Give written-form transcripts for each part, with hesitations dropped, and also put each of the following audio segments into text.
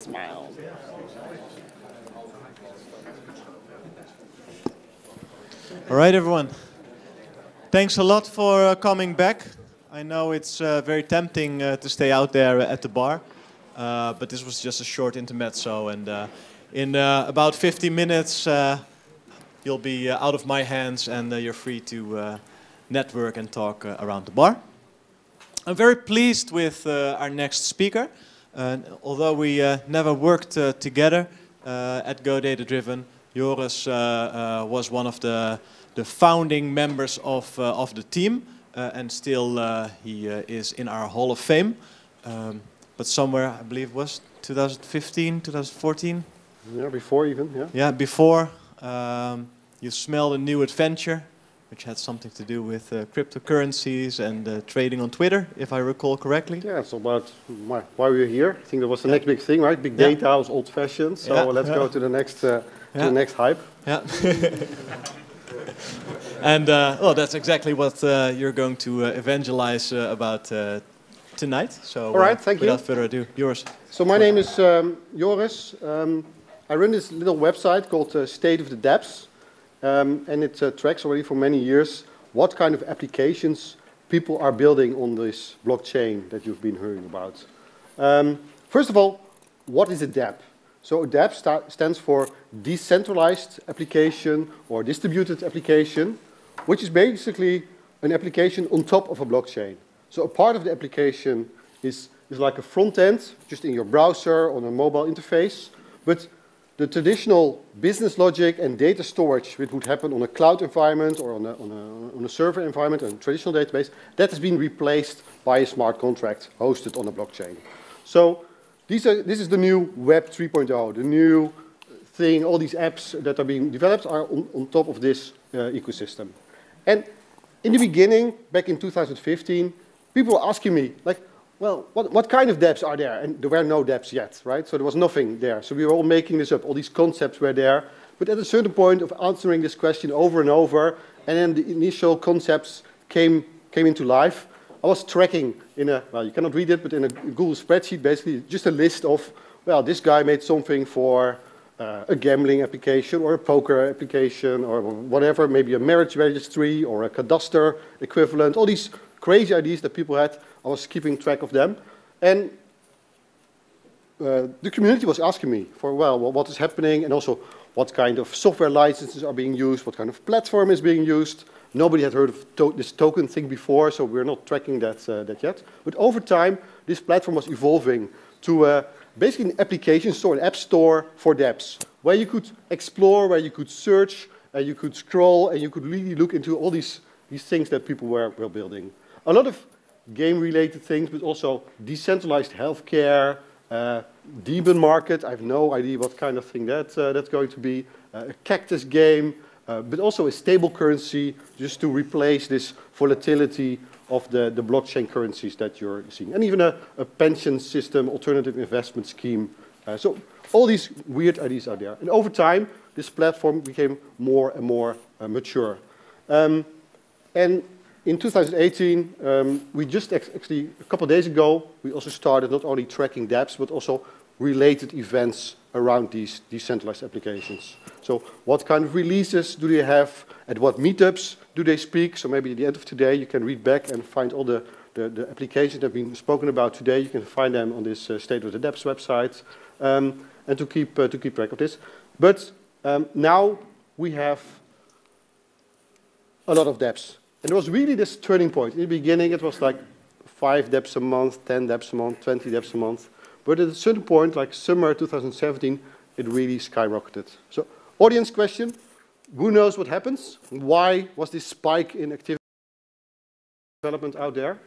Smile. All right, everyone. Thanks a lot for coming back. I know it's very tempting to stay out there at the bar, but this was just a short intermezzo, and in about 50 minutes you'll be out of my hands, and you're free to network and talk around the bar. I'm very pleased with our next speaker. Although we never worked together at Go Data Driven, Joris was one of the founding members of the team, and still he is in our Hall of Fame. But somewhere, I believe it was 2015, 2014? Yeah, before even, yeah. Yeah, before you smelled a new adventure, which had something to do with cryptocurrencies and trading on Twitter, if I recall correctly. Yeah, it's about why we're here. I think that was the next big thing, right? Big data was old-fashioned, so let's go to the next the next hype. Yeah. And well, that's exactly what you're going to evangelize about tonight. So, all right, thank you. Without further ado, yours. So my name is Joris. I run this little website called State of the Dapps. And it tracks already for many years what kind of applications people are building on this blockchain that you've been hearing about. First of all, what is a dApp? So a dApp stands for decentralized application or distributed application, which is basically an application on top of a blockchain. So a part of the application is like a front end, just in your browser, on a mobile interface, but the traditional business logic and data storage, which would happen on a cloud environment or on a server environment, a traditional database, that has been replaced by a smart contract hosted on a blockchain. So this is the new Web 3.0, the new thing. All these apps that are being developed are on top of this ecosystem. And in the beginning, back in 2015, people were asking me, like, well, what kind of dApps are there? And there were no dApps yet, right? So there was nothing there. So we were all making this up. All these concepts were there. But at a certain point of answering this question over and over, and then the initial concepts came into life, I was tracking in a, well, you cannot read it, but in a Google spreadsheet, basically just a list of, well, this guy made something for a gambling application or a poker application or whatever, maybe a marriage registry or a cadastre equivalent, all these crazy ideas that people had. I was keeping track of them, and the community was asking me for, well, what is happening, and also what kind of software licenses are being used, what kind of platform is being used. Nobody had heard of this token thing before, so we're not tracking that yet. But over time, this platform was evolving to basically an application store, an app store for dApps, where you could explore, where you could search, you could scroll, and you could really look into all these things that people were building. A lot of game-related things, but also decentralized healthcare, Demon Market. I have no idea what kind of thing that's going to be. A cactus game, but also a stable currency, just to replace this volatility of the blockchain currencies that you're seeing. And even a pension system, alternative investment scheme. So all these weird ideas are there. And over time, this platform became more and more mature. And in 2018, we just actually, a couple of days ago, we also started not only tracking dApps, but also related events around these decentralized applications. So what kind of releases do they have? At what meetups do they speak? So maybe at the end of today, you can read back and find all the applications that have been spoken about today. You can find them on this State of the Dapps website, and to keep track of this. But now we have a lot of dApps. And it was really this turning point. In the beginning, it was like 5 dApps a month, 10 dApps a month, 20 dApps a month. But at a certain point, like summer 2017, it really skyrocketed. So, audience question, who knows what happens? Why was this spike in activity development out there?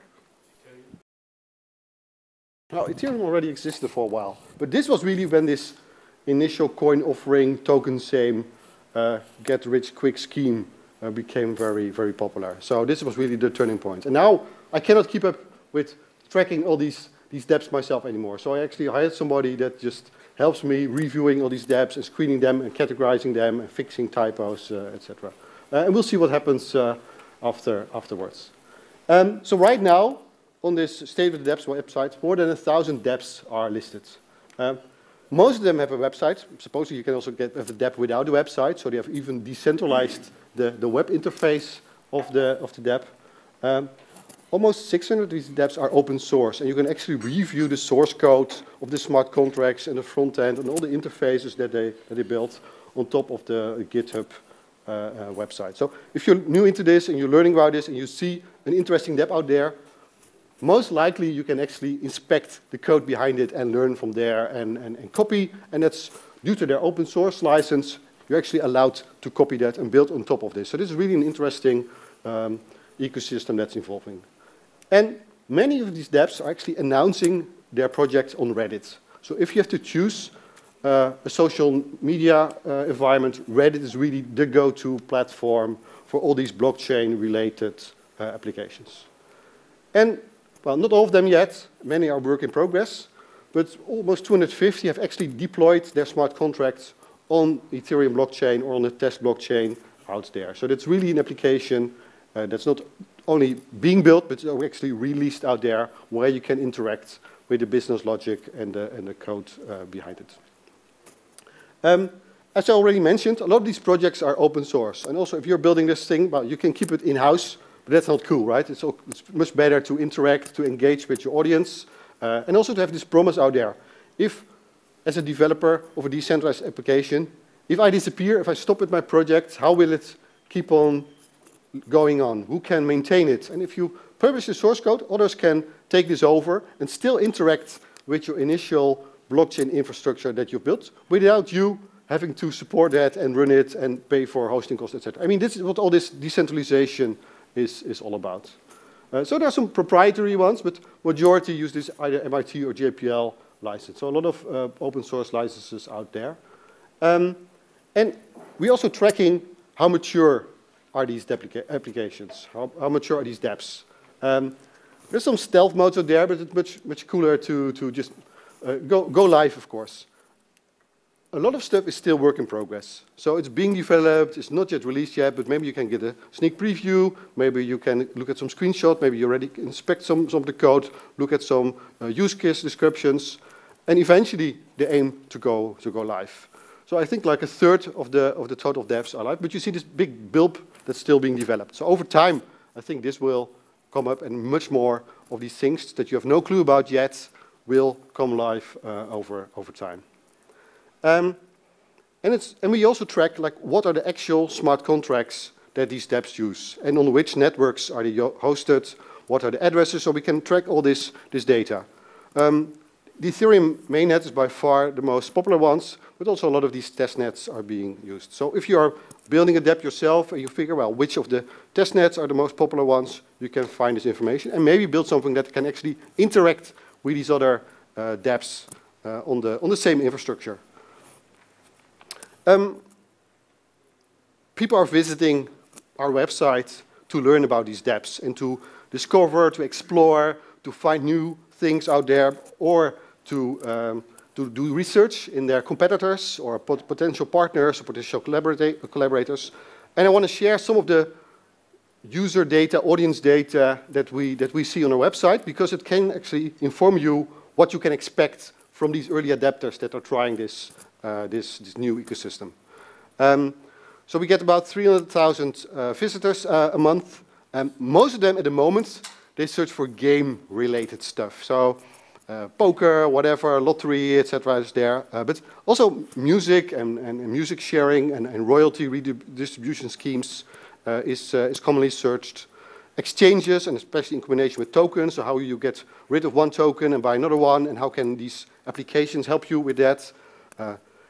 Now, Ethereum already existed for a while. But this was really when this initial coin offering, token same, get-rich-quick scheme became very, very popular. So this was really the turning point. And now I cannot keep up with tracking all these dApps myself anymore. So I actually hired somebody that just helps me reviewing all these dApps and screening them and categorizing them and fixing typos, etc. And we'll see what happens afterwards. So right now, on this State of the Dapps website, more than 1,000 dApps are listed. Most of them have a website. Supposedly you can also have a dApp without a website, so they have even decentralized the web interface of the dApp. Almost 600 of these dApps are open source, and you can actually review the source code of the smart contracts and the front end and all the interfaces that they built on top of the GitHub website. So if you're new into this and you're learning about this and you see an interesting dApp out there, most likely you can actually inspect the code behind it and learn from there and copy. And that's due to their open source license, you're actually allowed to copy that and build on top of this. So this is really an interesting ecosystem that's evolving. And many of these dApps are actually announcing their projects on Reddit. So if you have to choose a social media environment, Reddit is really the go-to platform for all these blockchain-related applications. And, well, not all of them yet. Many are work in progress. But almost 250 have actually deployed their smart contracts on Ethereum blockchain or on a test blockchain out there. So that's really an application that's not only being built, but actually released out there where you can interact with the business logic and the code behind it. As I already mentioned, a lot of these projects are open source. And also if you're building this thing, well, you can keep it in-house, but that's not cool, right? It's much better to interact, to engage with your audience, and also to have this promise out there. If, as a developer of a decentralized application, if I disappear, if I stop with my project, how will it keep on going on? Who can maintain it? And if you publish the source code, others can take this over and still interact with your initial blockchain infrastructure that you built without you having to support that and run it and pay for hosting costs, etc. I mean, this is what all this decentralization is all about. So there are some proprietary ones, but majority use this either MIT or JPL license. So a lot of open source licenses out there. And we're also tracking how mature are these applications, how mature are these dApps. There's some stealth modes out there, but it's much cooler to just go live, of course. A lot of stuff is still work in progress. So it's being developed, it's not yet released yet, but maybe you can get a sneak preview, maybe you can look at some screenshots, maybe you already inspect some of the code, look at some use case descriptions, and eventually they aim to go live. So I think like a third of the total dApps are live, but you see this big bulb that's still being developed. So over time, I think this will come up, and much more of these things that you have no clue about yet will come live over time. And we also track like what are the actual smart contracts that these dApps use, and on which networks are they hosted, what are the addresses, so we can track all this data. The Ethereum mainnet is by far the most popular ones, but also a lot of these testnets are being used. So if you are building a dApp yourself and you figure, well, which of the testnets are the most popular ones, you can find this information and maybe build something that can actually interact with these other dApps on the same infrastructure. People are visiting our website to learn about these dApps and to discover, to explore, to find new things out there, or to do research in their competitors or potential partners or potential collaborators. And I want to share some of the user data, audience data that we see on our website, because it can actually inform you what you can expect from these early adapters that are trying this new ecosystem. So we get about 300,000 visitors a month. Most of them at the moment, they search for game-related stuff. So poker, whatever, lottery, etc. is there. But also music and music sharing and royalty redistribution schemes is commonly searched. Exchanges, and especially in combination with tokens, so how you get rid of one token and buy another one, and how can these applications help you with that.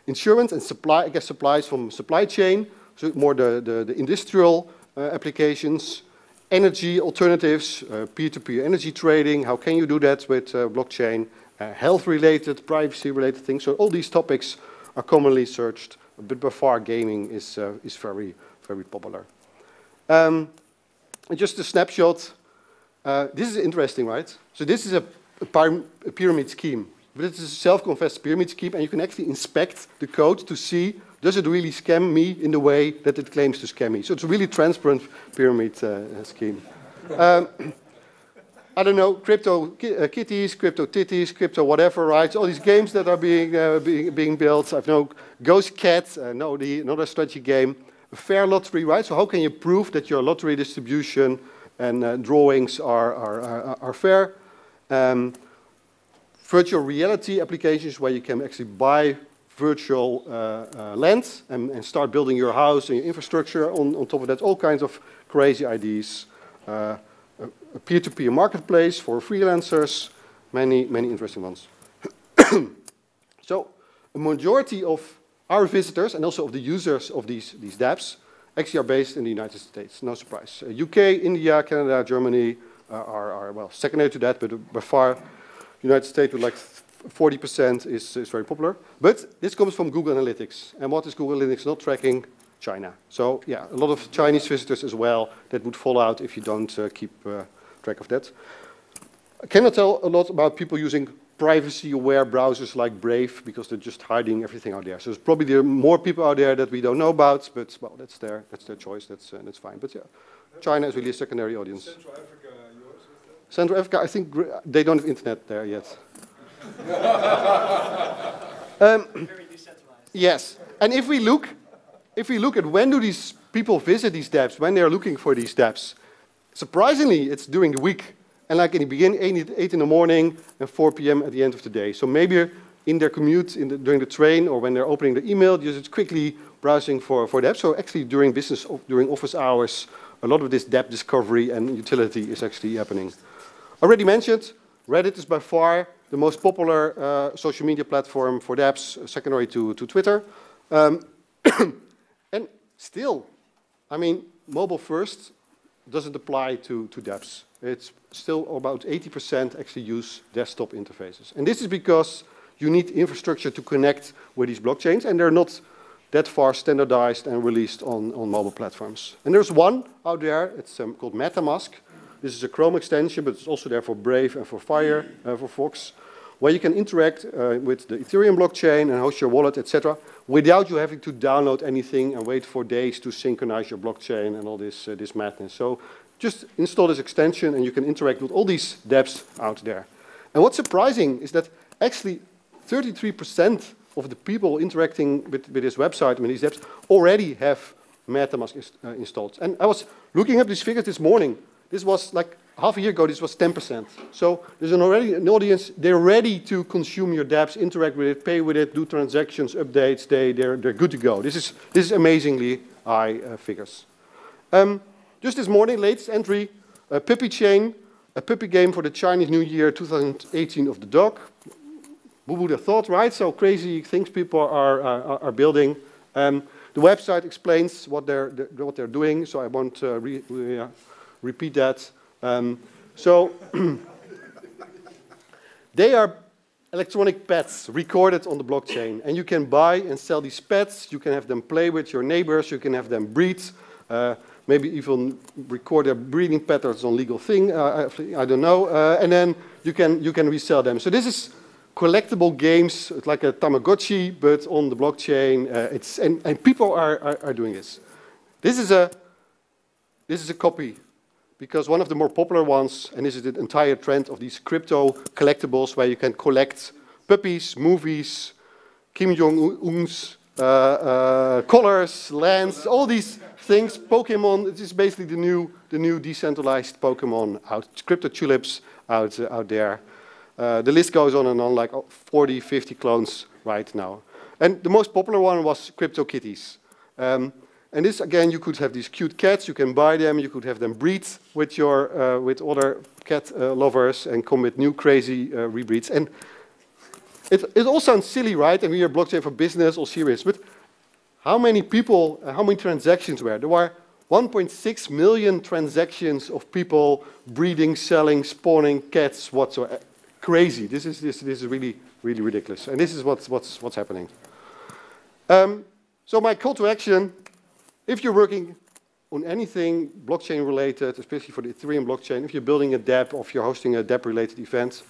Insurance and supply, I guess supplies from supply chain, so more the industrial applications. Energy alternatives, peer-to-peer energy trading, how can you do that with blockchain, health-related, privacy-related things. So all these topics are commonly searched, but by far gaming is very, very popular. And just a snapshot. This is interesting, right? So this is a pyramid scheme, but it is a self-confessed pyramid scheme, and you can actually inspect the code to see, does it really scam me in the way that it claims to scam me? So it's a really transparent pyramid scheme. I don't know, crypto kitties, crypto titties, crypto whatever, right? All these games that are being built. I've known Ghost Cat, another strategy game. A fair lottery, right? So how can you prove that your lottery distribution and drawings are fair? Virtual reality applications where you can actually buy virtual land and start building your house and your infrastructure on top of that. All kinds of crazy ideas. A peer-to-peer marketplace for freelancers, many interesting ones. So a majority of our visitors and also of the users of these dApps actually are based in the United States, no surprise. UK, India, Canada, Germany are well, secondary to that, but by far, United States with like 40% is very popular. But this comes from Google Analytics. And what is Google Analytics not tracking? China. So yeah, a lot of Chinese visitors as well that would fall out if you don't keep track of that. I cannot tell a lot about people using privacy-aware browsers like Brave because they're just hiding everything out there. So there's probably more people out there that we don't know about, but well, that's their choice. That's fine. But yeah, China is really a secondary audience. Central Africa, yours? Central Africa, I think they don't have internet there yet. Very decentralized. Yes, and if we look at when do these people visit these dApps, when they're looking for these dApps, surprisingly, it's during the week. And like in the beginning, 8 in the morning and 4 p.m. at the end of the day. So maybe in their commute, during the train, or when they're opening the email, you're just quickly browsing for dApps. So actually during office hours, a lot of this dApp discovery and utility is actually happening. Already mentioned, Reddit is by far the most popular social media platform for dApps, secondary to Twitter. And still, I mean, mobile first doesn't apply to dApps. It's still about 80% actually use desktop interfaces. And this is because you need infrastructure to connect with these blockchains, and they're not that far standardized and released on mobile platforms. And there's one out there, it's called MetaMask. This is a Chrome extension, but it's also there for Brave and for Firefox, where you can interact with the Ethereum blockchain and host your wallet, etc., without you having to download anything and wait for days to synchronize your blockchain and all this madness. So just install this extension and you can interact with all these dApps out there. And what's surprising is that actually 33% of the people interacting with this website, with these dApps, already have MetaMask installed. And I was looking up these figures this morning. This was like half a year ago, this was 10%. So there's already an audience, they're ready to consume your dApps, interact with it, pay with it, do transactions, updates, they're good to go. This is amazingly high figures. Just this morning, latest entry, a puppy chain, a puppy game for the Chinese New Year 2018 of the dog. Who would have thought, right? So crazy things people are building. The website explains what they're doing, so I won't repeat that. So they are electronic pets recorded on the blockchain, and you can buy and sell these pets. You can have them play with your neighbors. You can have them breed. Maybe even record their breeding patterns on legal thing. I don't know. And then you can resell them. So this is collectible games. It's like a Tamagotchi, but on the blockchain. And people are doing this. This is a copy. Because one of the more popular ones, and this is the entire trend of these crypto collectibles where you can collect puppies, movies, Kim Jong-un's colors, lands, all these things, Pokemon. It is basically the new decentralized Pokemon out, crypto tulips out there. The list goes on and on, like 40, 50 clones right now. And the most popular one was crypto kitties. And this, again, you could have these cute cats, you can buy them, you could have them breed with with other cat lovers and come with new crazy rebreeds. And it all sounds silly, right? And we are blockchain for business, all serious. But how many people, how many transactions were? There were 1.6 million transactions of people breeding, selling, spawning cats, whatsoever. Crazy. This is really, really ridiculous. And this is what's happening. So my call to action, if you're working on anything blockchain related, especially for the Ethereum blockchain, if you're building a dApp or if you're hosting a dApp related event,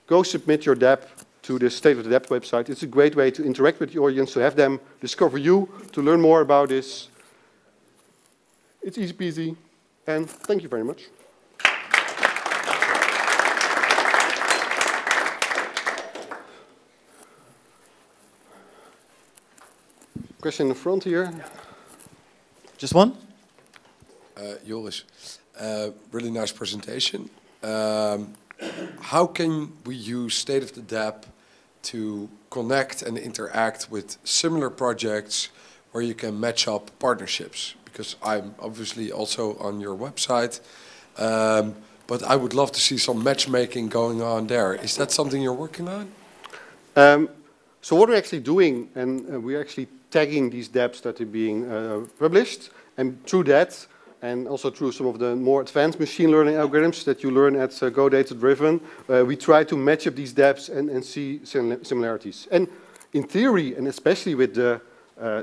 go submit your dApp to the State of the DApp website. It's a great way to interact with the audience, to have them discover you, to learn more about this. It's easy peasy, and thank you very much. Question in the front here. Just one? Joris, really nice presentation. How can we use State of the Dap to connect and interact with similar projects where you can match up partnerships? Because I'm obviously also on your website, but I would love to see some matchmaking going on there. Is that something you're working on? So what we're actually doing, and we're actually tagging these dApps that are being published, and through that, and also through some of the more advanced machine learning algorithms that you learn at Go Data Driven, we try to match up these dApps and see similarities. And in theory, and especially with the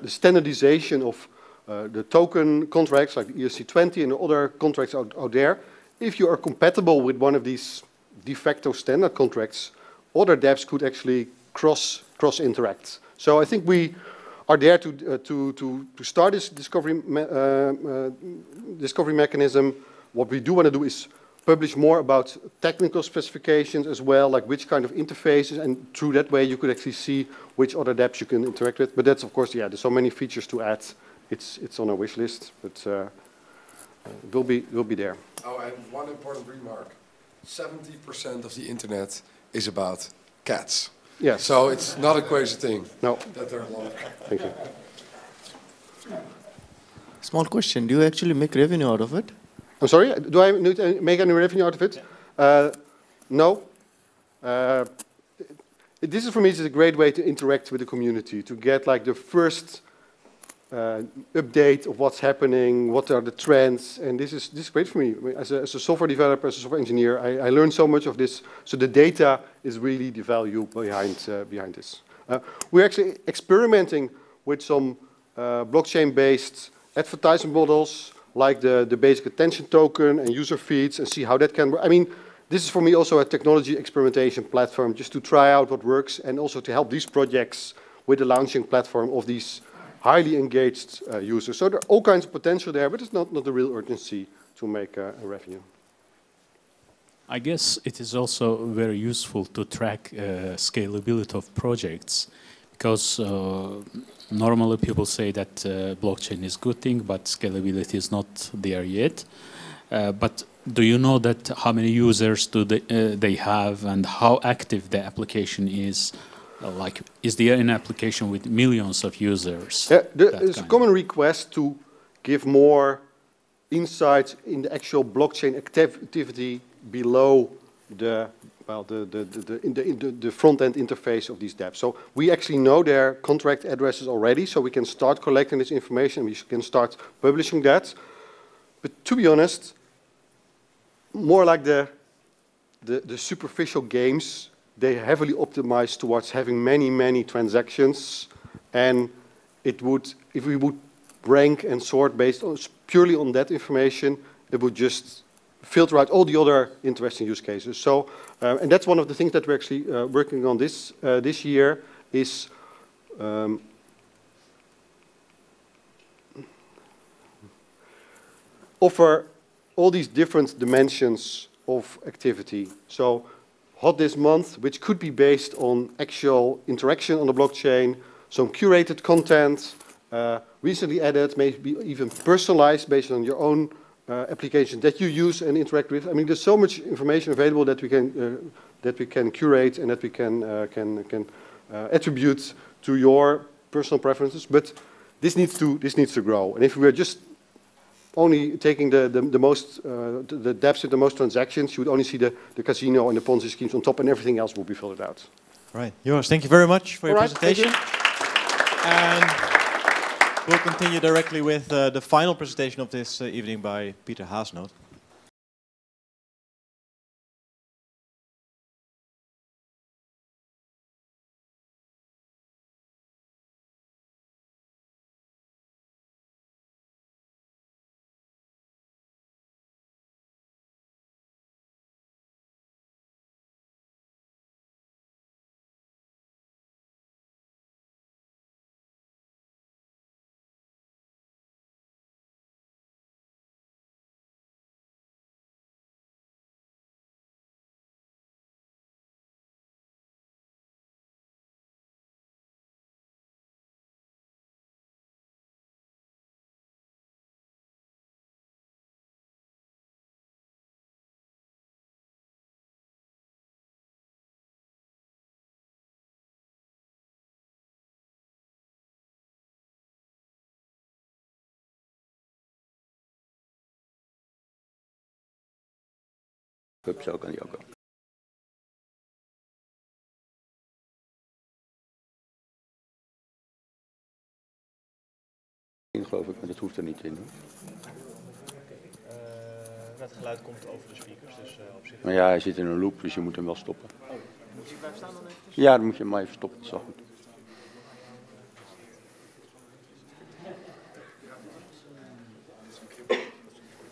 standardization of the token contracts like the ERC20 and the other contracts out there, if you are compatible with one of these de facto standard contracts, other dApps could actually cross interact. So I think we are there to start this discovery mechanism. What we do want to do is publish more about technical specifications as well, like which kind of interfaces, and through that way you could actually see which other dApps you can interact with. But that's, of course, yeah, there's so many features to add. It's on our wish list, but we'll be there. Oh, and one important remark. 70% of the internet is about cats. Yes. So it's not a crazy thing. No. That there are a lot of cats. Thank you. Small question. Do you actually make revenue out of it? I'm sorry? Do I need to make any revenue out of it? Yeah. No. This is, for me, this is a great way to interact with the community, to get like the first update of what's happening, what are the trends, and this is great for me. As a software developer, as a software engineer, I learned so much of this. So the data is really the value behind this. We're actually experimenting with some blockchain-based advertising models, like the basic attention token and user feeds, and see how that can work. I mean, this is for me also a technology experimentation platform, just to try out what works, and also to help these projects with the launching platform of these highly engaged users. So there are all kinds of potential there, but it's not a real urgency to make a revenue. I guess it is also very useful to track scalability of projects, because normally people say that blockchain is a good thing, but scalability is not there yet. But do you know that how many users do they have, and how active the application is? Like, is there an application with millions of users? Yeah, there's a common request to give more insights in the actual blockchain activity below the front-end interface of these dApps. So we actually know their contract addresses already, so we can start collecting this information. We can start publishing that. But to be honest, more like the superficial games, they heavily optimize towards having many transactions, and it would, if we would rank and sort based on purely on that information, it would just filter out all the other interesting use cases. So, and that's one of the things that we're actually working on this year is offer all these different dimensions of activity. So hot this month, which could be based on actual interaction on the blockchain, some curated content, recently added, maybe even personalized based on your own application that you use and interact with. I mean, there's so much information available that we can curate and that we can attribute to your personal preferences. But this needs to grow. And if we were just only taking the dApps with the most transactions, you would only see the casino and the Ponzi schemes on top, and everything else will be filtered out. Right, Joris, thank you very much for your presentation. And we'll continue directly with the final presentation of this evening by Pieter Haasnoot. Pub, zo kan die ook wel. Geloof ik, maar dat hoeft er niet in. Het geluid komt over de speakers, dus op zich... Maar ja, hij zit in een loop, dus je moet hem wel stoppen. Oh, moet je blijven staan dan even? Ja, dan moet je hem maar even stoppen, dat is wel goed.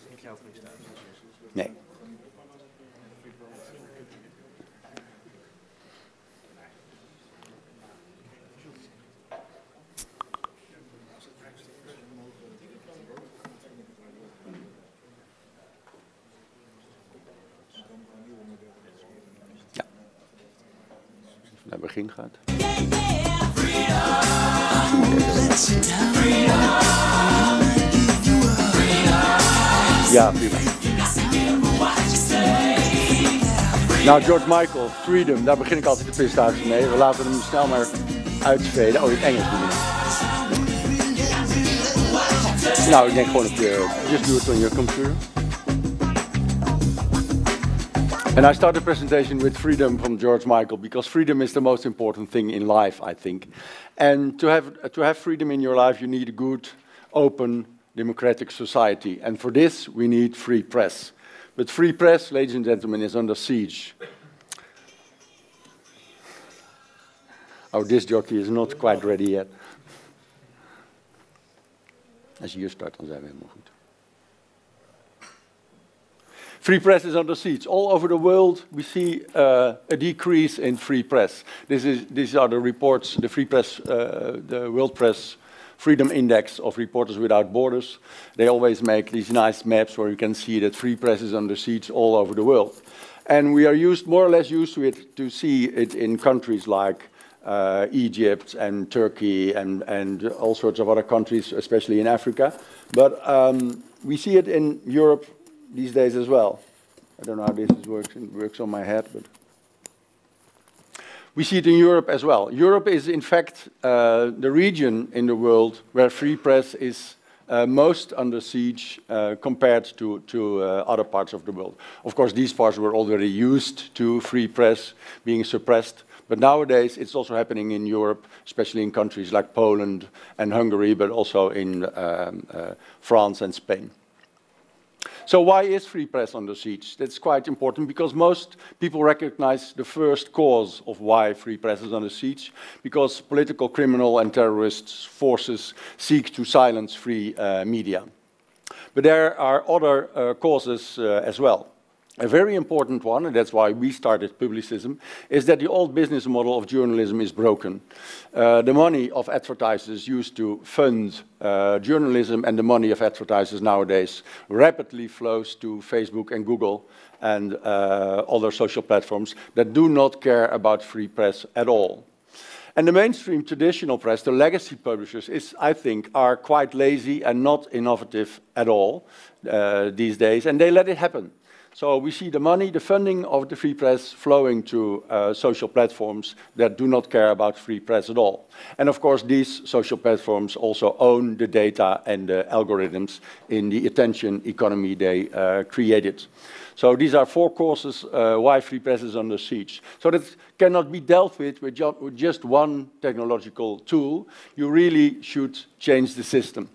Niet jouw presentatie. Nee. Naar begin gaat. Ja, prima. Nou, George Michael, Freedom, daar begin ik altijd de presentatie mee. We laten hem snel maar uitveden. Oh, in het Engels bedoel ik. Nou, ik denk gewoon op je, just do it on your computer. And I start the presentation with freedom from George Michael, because freedom is the most important thing in life, I think. And to have freedom in your life, you need a good, open, democratic society. And for this, we need free press. But free press, ladies and gentlemen, is under siege. Our disc jockey is not quite ready yet. Als je hier start, dan zijn we helemaal goed. Free press is under siege. All over the world, we see a decrease in free press. These are the reports, the free press, the World Press Freedom Index of Reporters Without Borders. They always make these nice maps where you can see that free press is under siege all over the world. And we are more or less used to it, to see it in countries like Egypt and Turkey and all sorts of other countries, especially in Africa. But we see it in Europe these days as well. I don't know how this works on my head, but we see it in Europe as well. Europe is in fact the region in the world where free press is most under siege compared to other parts of the world. Of course, these parts were already used to free press being suppressed, but nowadays it's also happening in Europe, especially in countries like Poland and Hungary, but also in France and Spain. So why is free press under siege? That's quite important because most people recognize the first cause of why free press is under siege, because political, criminal and terrorist forces seek to silence free media. But there are other causes as well. A very important one, and that's why we started Publicism, is that the old business model of journalism is broken. The money of advertisers used to fund journalism, and the money of advertisers nowadays rapidly flows to Facebook and Google and other social platforms that do not care about free press at all. And the mainstream traditional press, the legacy publishers, I think, are quite lazy and not innovative at all these days, and they let it happen. So we see the money, the funding of the free press flowing to social platforms that do not care about free press at all. And of course, these social platforms also own the data and the algorithms in the attention economy they created. So these are four causes why free press is under siege. So that cannot be dealt with just one technological tool. You really should change the system.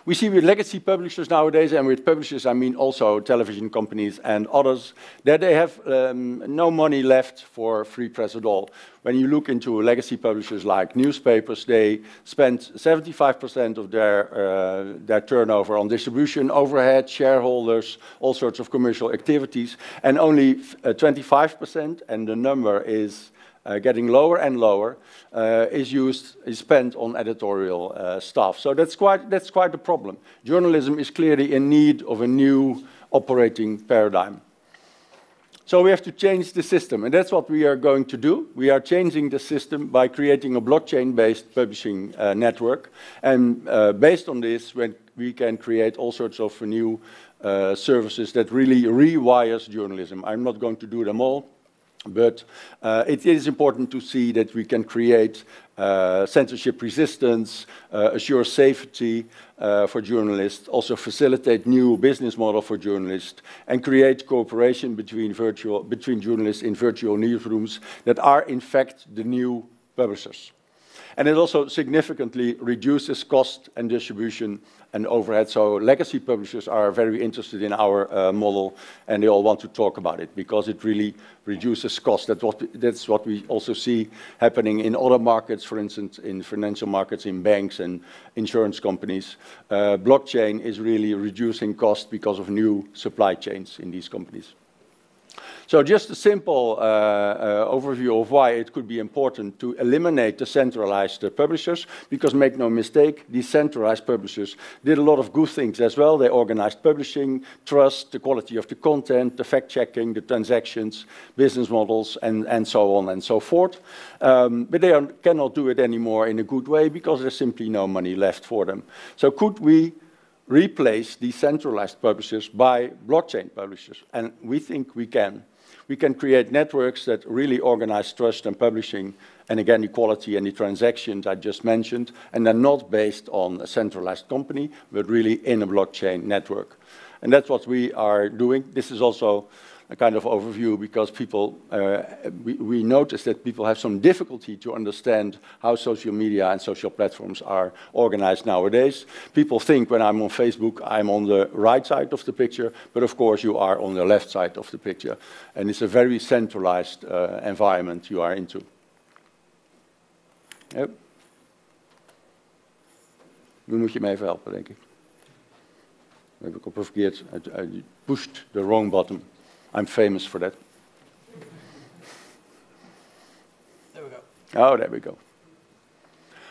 We see with legacy publishers nowadays, and with publishers I mean also television companies and others, that they have no money left for free press at all. When you look into legacy publishers like newspapers, they spend 75% of their turnover on distribution, overhead, shareholders, all sorts of commercial activities, and only 25%, and the number is getting lower and lower, is spent on editorial staff. So that's quite a problem. Journalism is clearly in need of a new operating paradigm. So we have to change the system, and that's what we are going to do. We are changing the system by creating a blockchain-based publishing network, and based on this, we can create all sorts of new services that really rewires journalism. I'm not going to do them all. But it is important to see that we can create censorship resistance, assure safety for journalists, also facilitate new business model for journalists, and create cooperation between journalists in virtual newsrooms that are in fact the new publishers. And it also significantly reduces cost and distribution and overhead. So legacy publishers are very interested in our model, and they all want to talk about it because it really reduces cost. That's what we also see happening in other markets, for instance, in financial markets, in banks and insurance companies. Blockchain is really reducing cost because of new supply chains in these companies. So just a simple overview of why it could be important to eliminate the centralized publishers, because make no mistake, these centralized publishers did a lot of good things as well. They organized publishing, trust, the quality of the content, the fact-checking, the transactions, business models, and so on and so forth. But they cannot do it anymore in a good way because there's simply no money left for them. So could we replace these centralized publishers by blockchain publishers? And we think we can. We can create networks that really organize trust and publishing, and again, equality and the transactions I just mentioned, and they're not based on a centralized company, but really in a blockchain network. And that's what we are doing. This is also a kind of overview because people, we notice that people have some difficulty to understand how social media and social platforms are organized nowadays. People think when I'm on Facebook, I'm on the right side of the picture, but of course you are on the left side of the picture. And it's a very centralized environment you are into. Yep. Nu moet je me even helpen, denk ik. Dat heb ik op een verkeerd, I pushed the wrong button. I'm famous for that. There we go. Oh, there we go.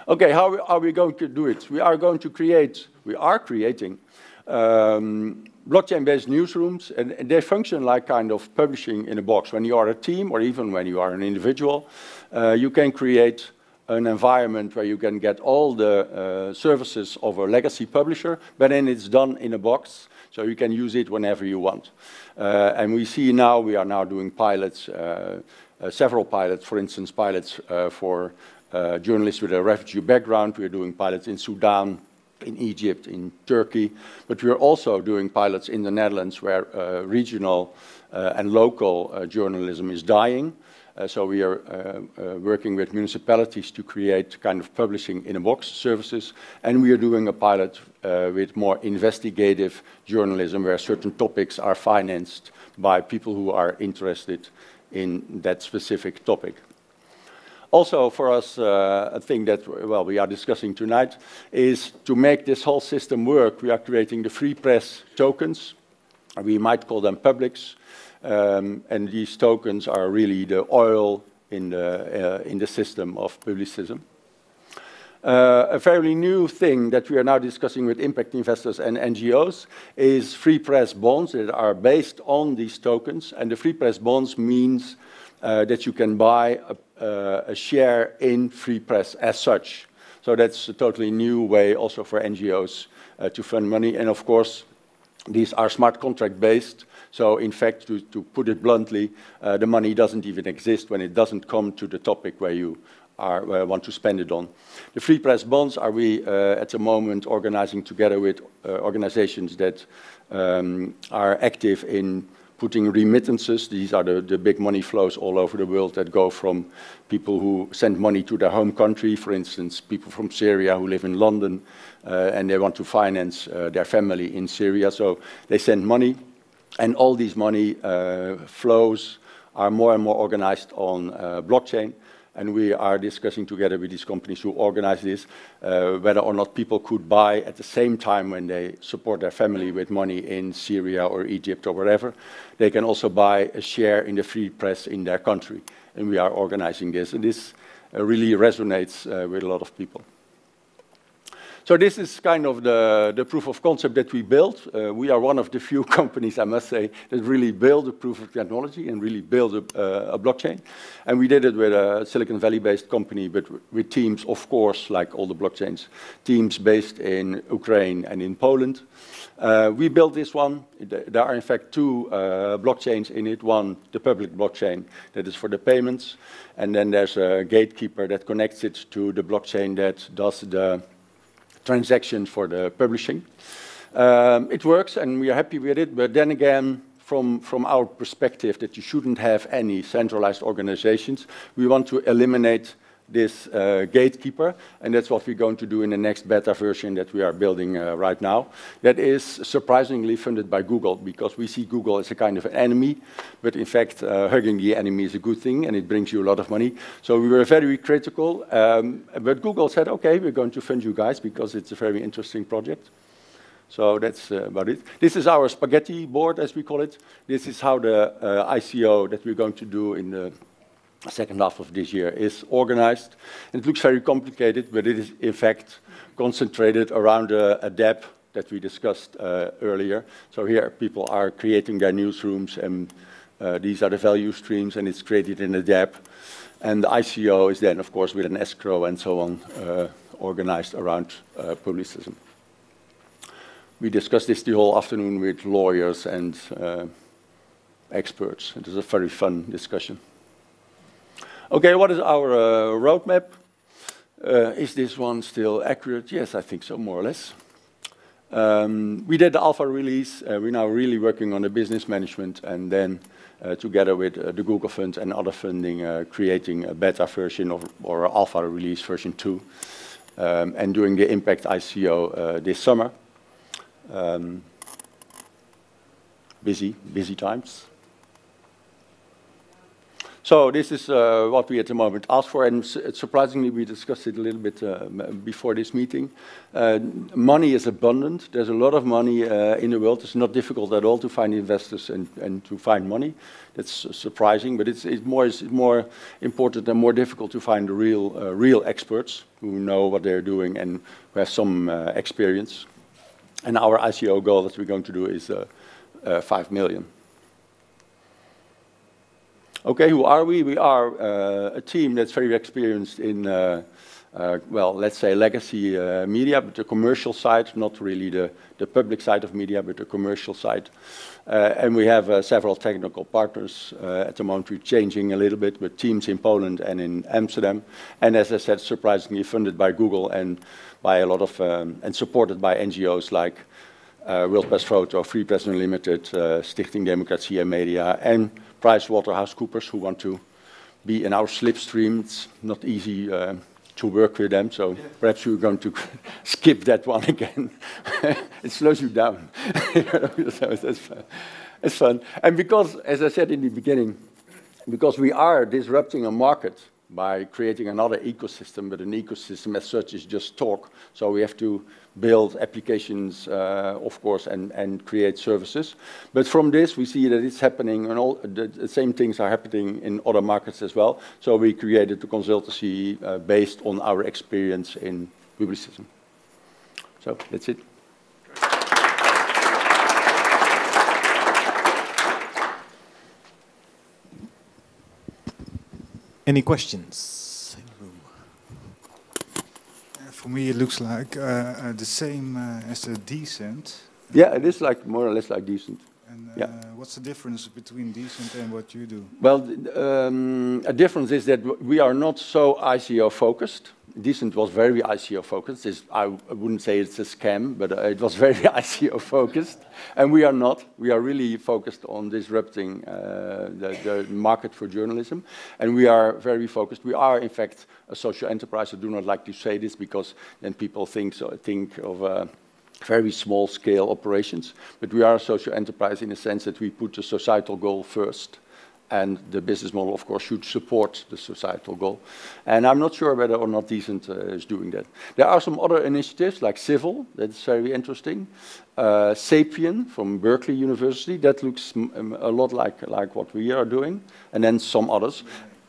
Okay, how are we going to do it? We are creating blockchain-based newsrooms, and they function like kind of publishing in a box. When you are a team, or even when you are an individual, you can create an environment where you can get all the services of a legacy publisher, but then it's done in a box, so you can use it whenever you want. And we see now, we are now doing pilots, several pilots, for instance, pilots for journalists with a refugee background. We are doing pilots in Sudan, in Egypt, in Turkey, but we are also doing pilots in the Netherlands where regional and local journalism is dying. So we are working with municipalities to create kind of publishing in a box services, and we are doing a pilot with more investigative journalism where certain topics are financed by people who are interested in that specific topic. Also for us, a thing that we are discussing tonight is to make this whole system work. We are creating the free press tokens. We might call them publics. And these tokens are really the oil in the system of Publicism. A fairly new thing that we are now discussing with impact investors and NGOs is free press bonds that are based on these tokens. And the free press bonds means that you can buy a share in free press as such. So that's a totally new way also for NGOs to fund money. And of course, these are smart contract based. So in fact, to put it bluntly, the money doesn't even exist when it doesn't come to the topic where you want to spend it on. The free press bonds are we at the moment organizing together with organizations that are active in putting remittances. These are the big money flows all over the world that go from people who send money to their home country, for instance, people from Syria who live in London and they want to finance their family in Syria. So they send money. And all these money flows are more and more organized on blockchain. And we are discussing together with these companies who organize this, whether or not people could buy at the same time when they support their family with money in Syria or Egypt or wherever. They can also buy a share in the free press in their country. And we are organizing this. And this really resonates with a lot of people. So this is kind of the proof of concept that we built. We are one of the few companies, I must say, that really build a proof of technology and really build a blockchain. And we did it with a Silicon Valley-based company, but with teams, of course, like all the blockchains, teams based in Ukraine and in Poland. We built this one. There are, in fact, two blockchains in it. One, the public blockchain, that is for the payments. And then there's a gatekeeper that connects it to the blockchain that does the transactions for the publishing. It works, and we are happy with it. But then again, from our perspective, that you shouldn't have any centralized organizations, we want to eliminate this gatekeeper, and that's what we're going to do in the next beta version that we are building right now. That is surprisingly funded by Google, because we see Google as a kind of an enemy, but in fact, hugging the enemy is a good thing, and it brings you a lot of money. So we were very critical, but Google said, okay, we're going to fund you guys, because it's a very interesting project. So that's about it. This is our spaghetti board, as we call it. This is how the ICO that we're going to do in the second half of this year is organized. And it looks very complicated, but it is in fact concentrated around a DApp that we discussed earlier. So here people are creating their newsrooms, and these are the value streams, and it's created in a DApp. And the ICO is then, of course, with an escrow and so on, organized around Publicism. We discussed this the whole afternoon with lawyers and experts. It was a very fun discussion. Okay, what is our roadmap? Is this one still accurate? Yes, I think so, more or less. We did the alpha release. We're now really working on the business management, and then together with the Google Fund and other funding, creating a beta version or alpha release version 2, and doing the impact ICO this summer. Busy times. So this is what we at the moment ask for, and surprisingly we discussed it a little bit before this meeting. Money is abundant. There's a lot of money in the world. It's not difficult at all to find investors and to find money. That's surprising, but it's more important and more difficult to find the real experts who know what they're doing and who have some experience. And our ICO goal that we're going to do is 5 million. Okay, who are we? We are a team that's very experienced in, well, let's say legacy media, but the commercial side, not really the public side of media, but the commercial side. And we have several technical partners. At the moment we're changing a little bit with teams in Poland and in Amsterdam. And as I said, surprisingly funded by Google and by a lot of, and supported by NGOs like World Press Photo, Free Press Unlimited, Stichting Democratie en Media, and PricewaterhouseCoopers, who want to be in our slipstream. It's not easy to work with them, so perhaps you're going to skip that one again. It slows you down. So it's fun. And because, as I said in the beginning, because we are disrupting a market by creating another ecosystem, but an ecosystem as such is just talk. So we have to build applications, of course, and create services. But from this, we see that it's happening, and all the same things are happening in other markets as well. So we created a consultancy based on our experience in Publicism. So that's it. Any questions? For me, it looks like the same as the Decent. Yeah, it is like more or less like Decent. And yeah. What's the difference between Decent and what you do? Well, a difference is that we are not so ICO focused. Decent was very ICO focused. I wouldn't say it's a scam, but it was very ICO focused. And we are not. We are really focused on disrupting the market for journalism. And we are very focused. We are, in fact, a social enterprise. I do not like to say this because then people think of very small scale operations. But we are a social enterprise in the sense that we put the societal goal first. And the business model, of course, should support the societal goal. And I'm not sure whether or not Decent is doing that. There are some other initiatives, like Civil, that's very interesting. Sapien from Berkeley University, that looks a lot like what we are doing. And then some others.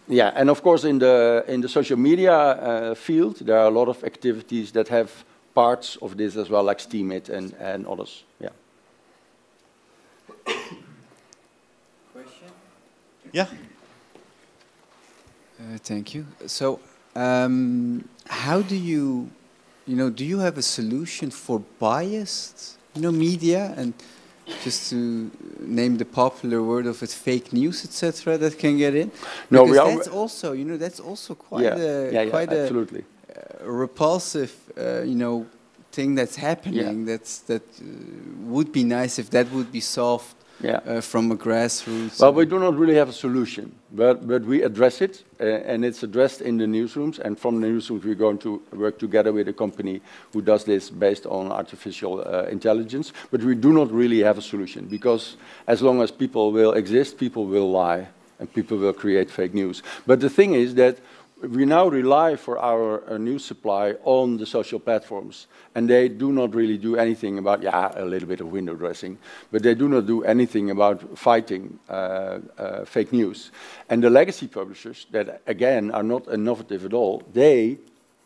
Yeah, and of course, in the social media field, there are a lot of activities that have parts of this as well, like Steemit and others. Yeah. Question? Yeah. Thank you. So, how do you do you have a solution for biased, media, and just to name the popular word of it, fake news, etc., that can get in? No, because that's also, that's also quite absolutely. a repulsive, thing that's happening. That would be nice if that would be solved. From a grassroots. Well, we do not really have a solution, but we address it, and it's addressed in the newsrooms. And from the newsrooms, we're going to work together with a company who does this based on artificial intelligence. But we do not really have a solution, because as long as people will exist, people will lie, and people will create fake news. But the thing is that we now rely for our news supply on the social platforms, and they do not really do anything about, a little bit of window dressing, but they do not do anything about fighting fake news. And the legacy publishers that, again, are not innovative at all, they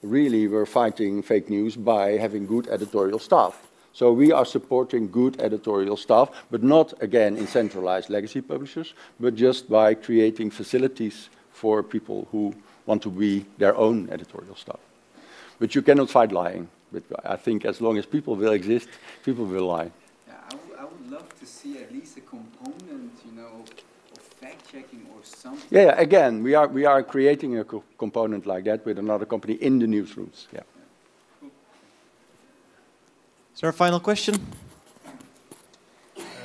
really were fighting fake news by having good editorial staff. So we are supporting good editorial staff, but not, again, in centralized legacy publishers, but just by creating facilities for people who want to be their own editorial staff. But you cannot fight lying. But I think as long as people will exist, people will lie. Yeah, I would love to see at least a component, of fact-checking or something. Yeah, again, we are creating a component like that with another company in the newsrooms. Yeah. Cool. Is there a final question?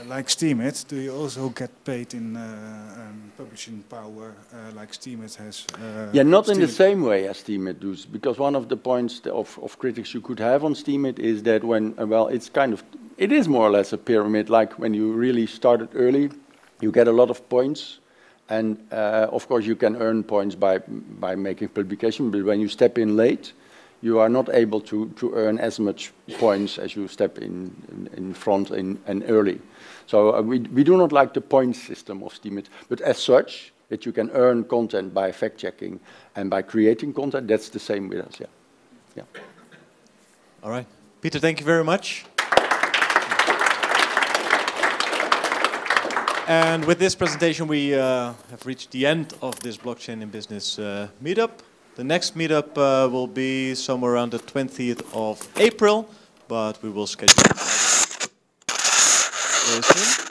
Like Steemit, do you also get paid in publishing power like Steemit has? Not in the same way as Steemit does, because one of the points of critics you could have on Steemit is that when, it is more or less a pyramid, like when you really started early, you get a lot of points, and of course you can earn points by making publication, but when you step in late, you are not able to earn as much points as you step in front and early. So we do not like the point system of Steemit, but as such, that you can earn content by fact-checking and by creating content, that's the same with us, yeah. All right. Pieter, thank you very much. And with this presentation, we have reached the end of this Blockchain in Business meetup. The next meetup will be somewhere around the 20th of April, but we will schedule it very soon.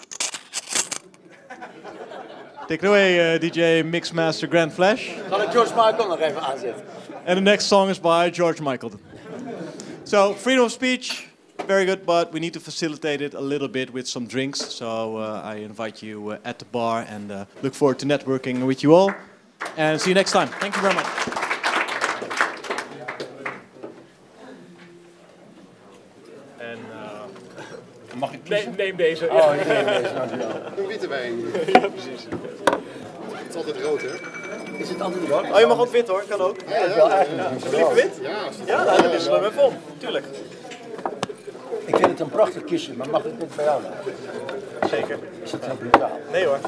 Take it away, DJ Mixmaster Grand Flash. Kan ik George Michael nog even aanzetten? And the next song is by George Michael. So, freedom of speech, very good, but we need to facilitate it a little bit with some drinks. So I invite you at the bar and look forward to networking with you all. And see you next time. Thank you very much. Mag ik kiezen? Neem deze. Oh, ik neem deze, dankjewel. Een witte wijn. Ja, precies. Het is altijd rood, hè? Is het altijd rood? Oh, je mag ook wit hoor, kan ook. Ja. Liever wit? Ja, dan wisselen we hem even om. Tuurlijk. Ik vind het een prachtig kistje, maar mag ik dit bij jou laten? Zeker. Is het heel brutaal? Nee hoor.